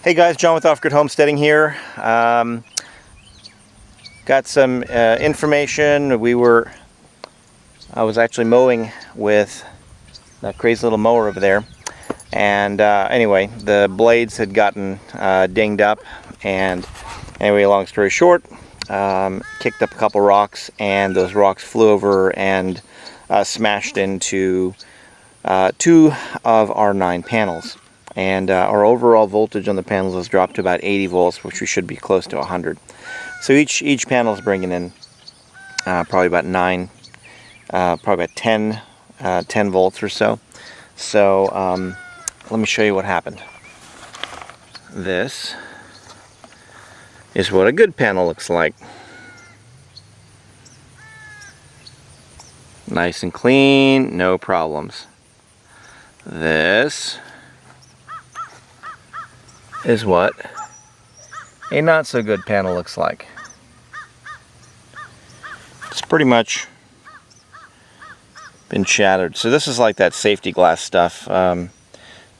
Hey guys, John with Off-Grid Homesteading here. Got some information. I was actually mowing with that crazy little mower over there, and anyway, the blades had gotten dinged up, and anyway, long story short, kicked up a couple rocks, and those rocks flew over and smashed into 2 of our 9 panels. And our overall voltage on the panels has dropped to about 80 volts, which we should be close to 100. So each panel is bringing in probably about 10 volts or so. So let me show you what happened. This is what a good panel looks like. Nice and clean, no problems. This is what a not so good panel looks like. It's pretty much been shattered. So this is like that safety glass stuff,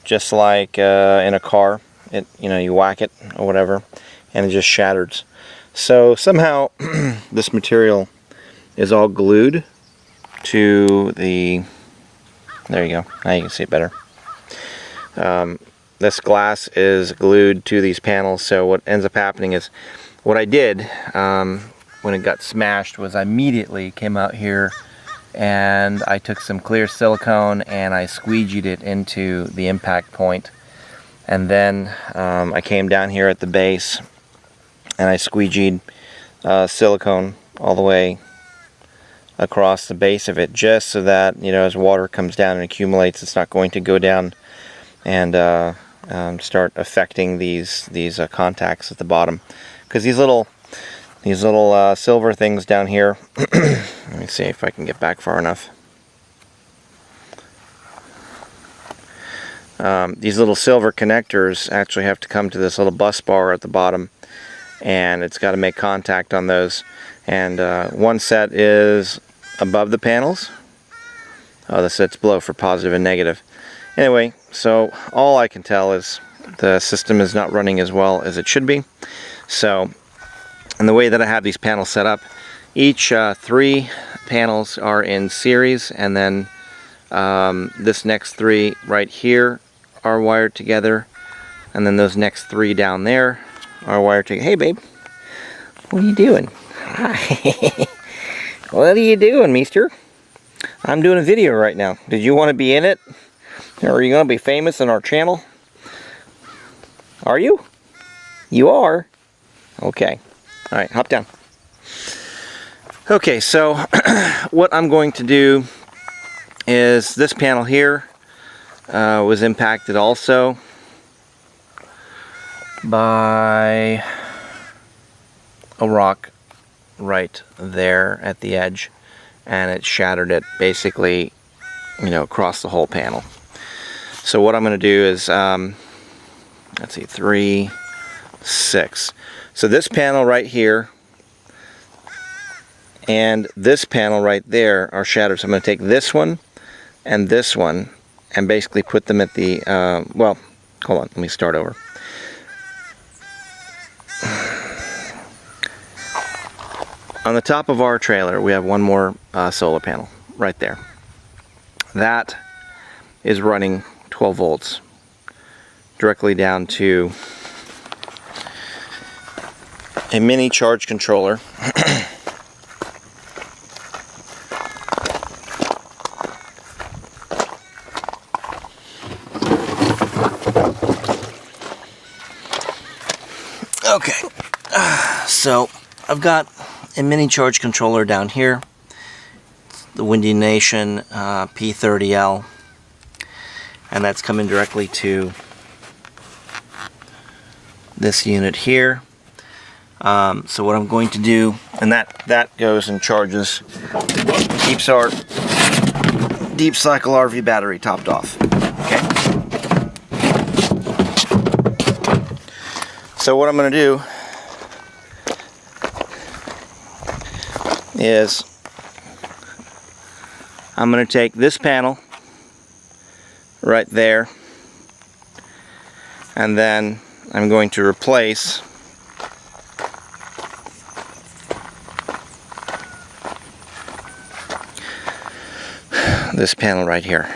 just like in a car. You whack it or whatever, and it just shatters. So somehow this material is all glued to the. There you go. Now you can see it better. This glass is glued to these panels, so what ends up happening is, what I did when it got smashed was I immediately came out here and I took some clear silicone and I squeegeed it into the impact point, and then I came down here at the base and I squeegeed silicone all the way across the base of it, just so that, as water comes down and accumulates, it's not going to go down and start affecting these contacts at the bottom, because these little silver things down here. Let me see if I can get back far enough. These little silver connectors actually have to come to this little bus bar at the bottom, and it's got to make contact on those. And one set is above the panels. The set's below for positive and negative. Anyway, so all I can tell is the system is not running as well as it should be. So, and the way that I have these panels set up, each 3 panels are in series, and then this next 3 right here are wired together, and then those next 3 down there are wired together. Hey babe, what are you doing? Hi. What are you doing, mister? I'm doing a video right now. Did you want to be in it? Or are you going to be famous in our channel? Are you? You are? Okay. Alright, hop down. Okay, so what I'm going to do is, this panel here was impacted also by a rock right there at the edge, and it shattered it basically, across the whole panel. So what I'm going to do is, let's see, 3, 6. So this panel right here and this panel right there are shattered. So I'm going to take this one and basically put them at the, well, hold on, let me start over. On the top of our trailer, we have one more solar panel right there. That is running 12 volts directly down to a mini charge controller. Okay, so I've got a mini charge controller down here. It's the Windy Nation P30L, and that's coming directly to this unit here. So what I'm going to do, and that goes and charges, keeps our deep cycle RV battery topped off. Okay. So what I'm going to do is I'm going to take this panel right there, and then I'm going to replace this panel right here.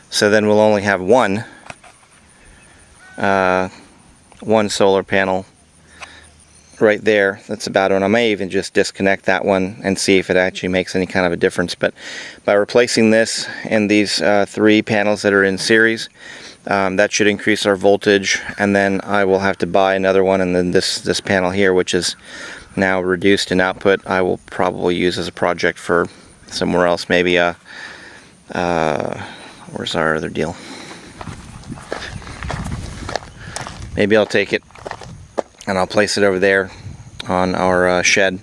So then we'll only have one solar panel right there. That's about it. I may even just disconnect that one and see if it actually makes any kind of a difference. But by replacing this and these 3 panels that are in series, that should increase our voltage, and then I will have to buy another one, and then this panel here, which is now reduced in output, I will probably use as a project for somewhere else. Maybe where's our other deal? Maybe I'll take it and I'll place it over there on our shed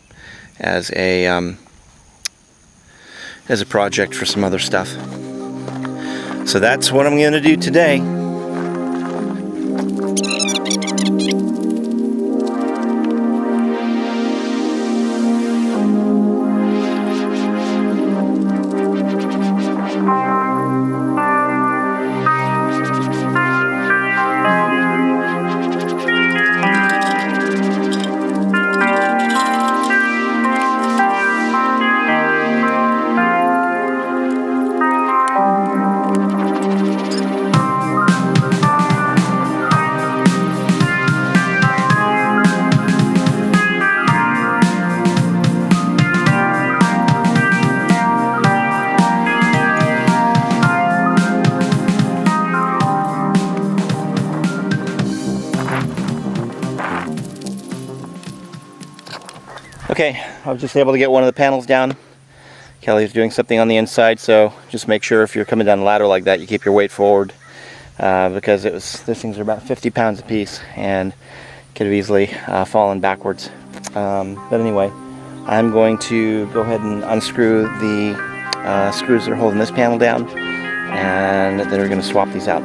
as a project for some other stuff. So that's what I'm going to do today. Okay, I was just able to get one of the panels down. Kelly was doing something on the inside, so just make sure if you're coming down the ladder like that, you keep your weight forward, because these things are about 50 pounds a piece and could have easily fallen backwards. But anyway, I'm going to go ahead and unscrew the screws that are holding this panel down, and then we're going to swap these out.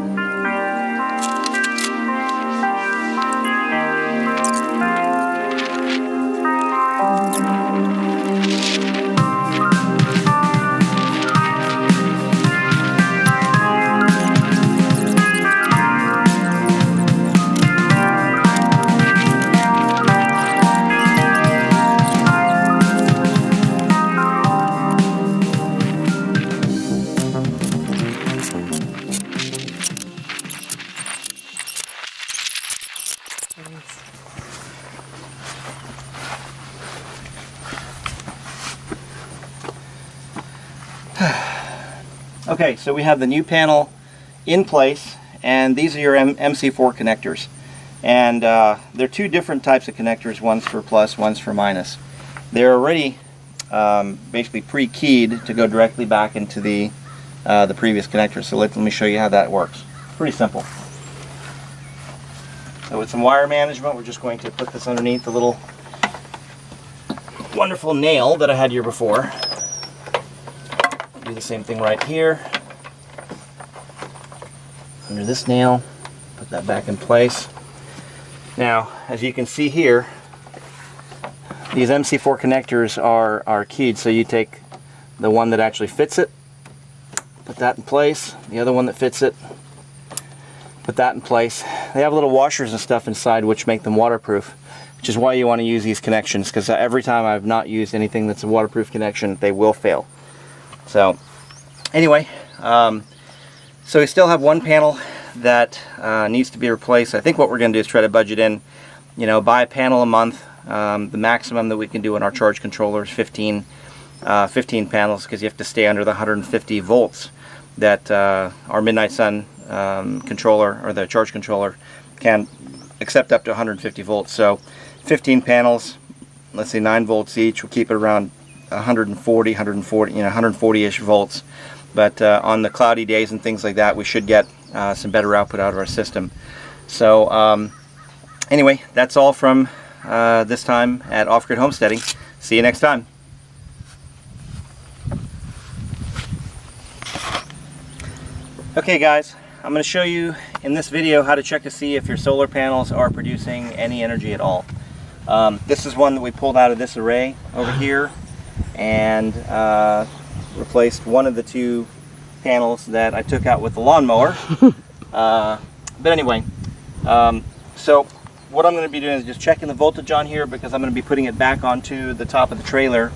Okay, so we have the new panel in place, and these are your MC4 connectors. And they're 2 different types of connectors, one's for plus, one's for minus. They're already basically pre-keyed to go directly back into the previous connector. So let me show you how that works. Pretty simple. So with some wire management, we're just going to put this underneath the little wonderful nail that I had here before. Do the same thing right here. Under this nail, put that back in place. Now, as you can see here, these MC4 connectors are keyed, so you take the one that actually fits it, put that in place, the other one that fits it, put that in place. They have little washers and stuff inside which make them waterproof, which is why you want to use these connections, because every time I've not used anything that's a waterproof connection, they will fail. So anyway, so we still have one panel that needs to be replaced. I think what we're going to do is try to budget in, buy a panel a month. The maximum that we can do in our charge controller is 15 panels, because you have to stay under the 150 volts that our Midnight Sun controller, or the charge controller, can accept up to 150 volts. So 15 panels, let's say 9 volts each, we'll keep it around 140-ish volts. But on the cloudy days and things like that, we should get some better output out of our system. So anyway, that's all from this time at Off-Grid Homesteading. See you next time. Okay guys, I'm going to show you in this video how to check to see if your solar panels are producing any energy at all. This is one that we pulled out of this array over here, and replaced one of the 2 panels that I took out with the lawnmower. But anyway, so what I'm going to be doing is just checking the voltage on here, because I'm going to be putting it back onto the top of the trailer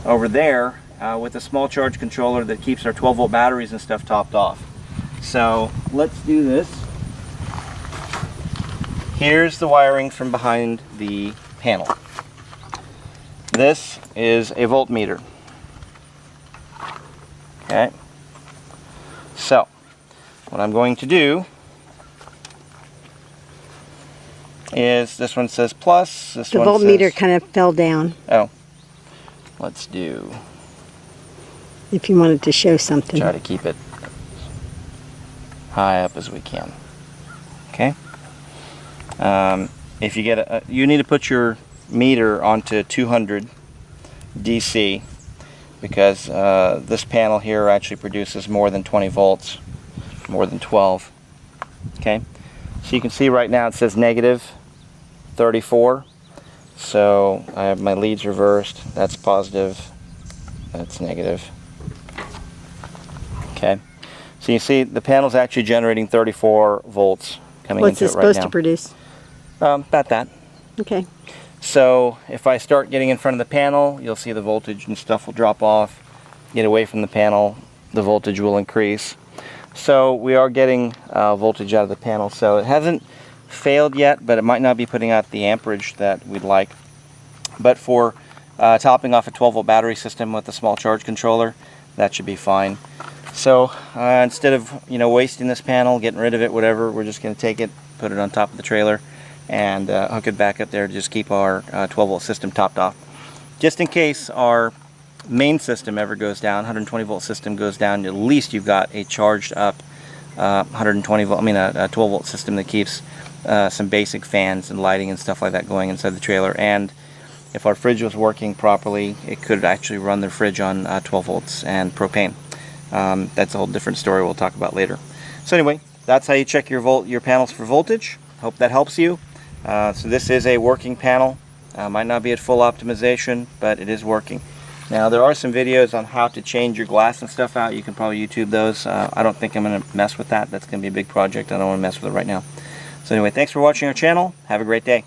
over there with a small charge controller that keeps our 12-volt batteries and stuff topped off. So let's do this. Here's the wiring from behind the panel. This is a voltmeter. Okay. So what I'm going to do is, this one says plus, this one says... The voltmeter kind of fell down. Oh. Let's do... If you wanted to show something. Try to keep it high up as we can. Okay. If you get you need to put your meter onto 200 DC, because this panel here actually produces more than 20 volts, more than 12. Okay. So you can see right now it says negative 34. So I have my leads reversed. That's positive. That's negative. Okay. So you see the panel's actually generating 34 volts coming into it right now. What's it supposed to produce? About that. Okay. So if I start getting in front of the panel, you'll see the voltage and stuff will drop off. Get away from the panel, the voltage will increase. So we are getting voltage out of the panel. So it hasn't failed yet, but it might not be putting out the amperage that we'd like. But for topping off a 12-volt battery system with a small charge controller, that should be fine. So instead of wasting this panel, getting rid of it, whatever, we're just going to take it, put it on top of the trailer, and hook it back up there to just keep our 12-volt system topped off. Just in case our main system ever goes down, 120-volt system goes down, at least you've got a charged up 120-volt, a 12-volt system that keeps some basic fans and lighting and stuff like that going inside the trailer. And if our fridge was working properly, it could actually run the fridge on 12 volts and propane. That's a whole different story we'll talk about later. So anyway, that's how you check your panels for voltage. Hope that helps you. So this is a working panel. Might not be at full optimization, but it is working. Now there are some videos on how to change your glass and stuff out. You can probably YouTube those. I don't think I'm going to mess with that. That's going to be a big project. I don't want to mess with it right now. So anyway, thanks for watching our channel. Have a great day.